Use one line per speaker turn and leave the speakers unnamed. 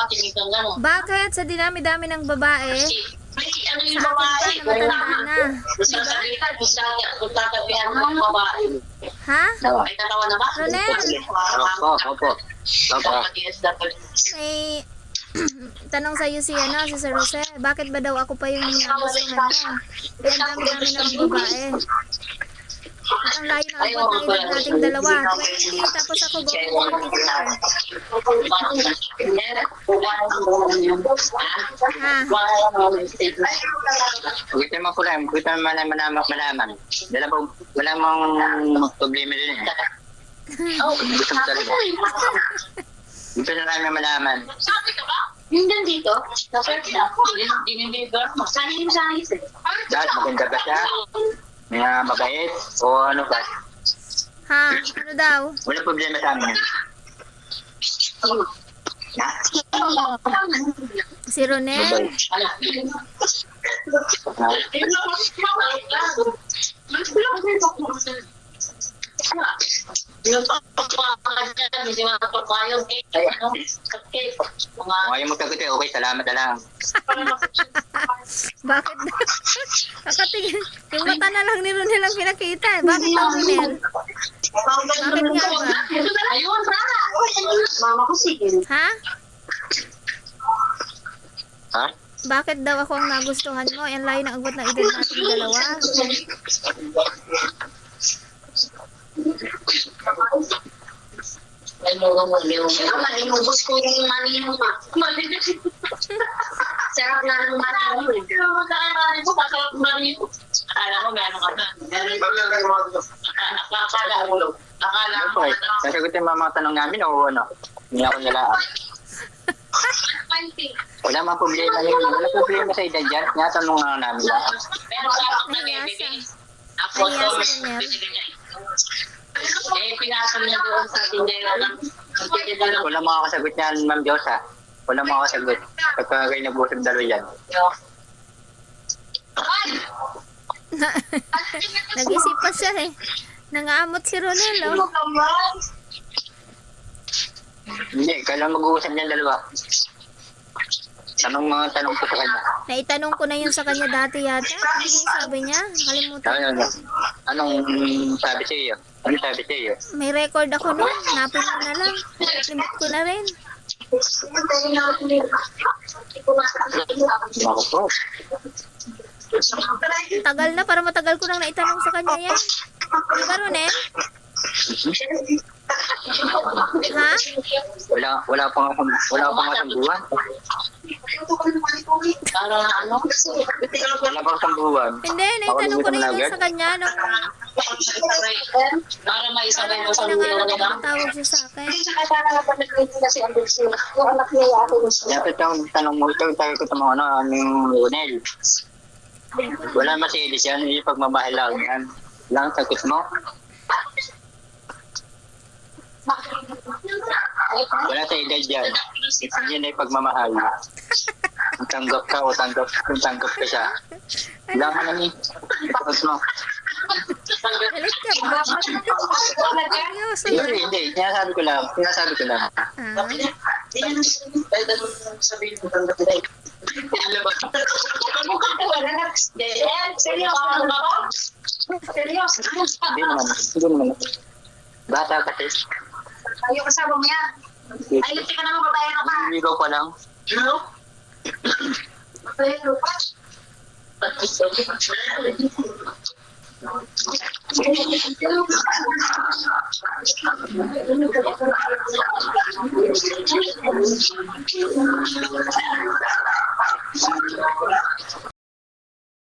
papatingin kang gano'n.
Bakit? Sa dinami-dami ng babae,
Ano yung
sa
babae?
akin pa na matanda na.
Gusto
Diba?
salita, kung tatabihan mo ang babae.
Ha?
May tatawa na ba?
Ronel!
Opo.
May tanong sa'yo si Sir Jose, bakit ba daw ako pa yung nagustuhan mo? Eh, ang dami-dami ng babae. At ang layo ng abot ng edad nating dalawa. 20, tapos ako going 44. Ha?
Gusto mo po lang, gusto mo malaman. Wala mong problema din eh. Gusto mo talaga. Gusto na namin malaman.
Sabi ka ba? Yung dito, na-search na. Dinideliver mo. Saan yung size eh?
Dahil maganda ba siya? Mga mabait? O ano ba?
Ha? Ano daw?
Wala problema sa amin.
Si Ronel?
Yung pagpapagdala, hindi mga pagpapayong cake, mga
Kung ayaw mo sagot eh, okay, salamat na lang.
Bakit daw? Nakatingin. Yung mata na lang ni Ronel ang pinakita eh. Bakit daw Ronel? Bakit nga ba?
Ayun, sana. Mama ko sige.
Ha?
Ha?
Bakit daw ako ang nagustuhan mo? Ang layo ng abot ng edad nating dalawa.
Ay, malimubos ko yung money mo, ma. Sarap na ng money mo. Magkakain mo, masarap money mo. Akala mo, gano'n ka na. Akala mo.
Sasagutin mo mga tanong namin o ano? Hindi ako nilaan. Wala mga problema yun. Wala problema sa edad dyan. Tinatanong nga namin lang.
Pero sarap na
Ay,
bibigay.
asa.
Ako
Ay,
to,
asa na.
pinasal niya doon sa tindera ng
Wala makakasagot niyan, Ma'am Diyosa. Wala makakasagot. Pagka kayo nag-usap dalo yan.
Nag-isip pa siya eh. Nangaamot si Ronel oh.
Hindi, kailan mag-uusap niyan dalawa. Tanong ko sa kanya.
Naitanong ko na yun sa kanya dati yata. Ano yung sabi niya? Nakalimutan ko.
Anong sabi sa iyo? Ano sabi sa iyo?
May record ako nun. Napin mo na lang. Limit ko na rin.
Ako po.
Tagal na. Para matagal ko nang naitanong sa kanya yan. Di ba Ronel? Ha?
Wala pang isang buwan.
Para ano?
Wala pang isang buwan.
Hindi. Naitanong ko na yun sa kanya. Nung
Para may isabay mo sa
nangalan
mundo
ako
nila.
tawag siya sa akin.
Dapat yung tanong mo ito, tayo ko tamo yung Ronel. Wala masilis yan, yung pagmamahal lang yan. Lang sagot mo. Wala sa edad yan. Yan ay pagmamahal. Kung tanggap ka o tanggap ka siya. Lang ka namin. Sagot mo.
Galit ka ba? Seryoso yun.
Hindi. Sinasabi ko lang.
Ah.
Hindi naman. Bata kasi.
Ayaw kasama mo yan. Ay, lipi ka naman, babae ka pa.
Ikaw pa lang.
Babae ka pa.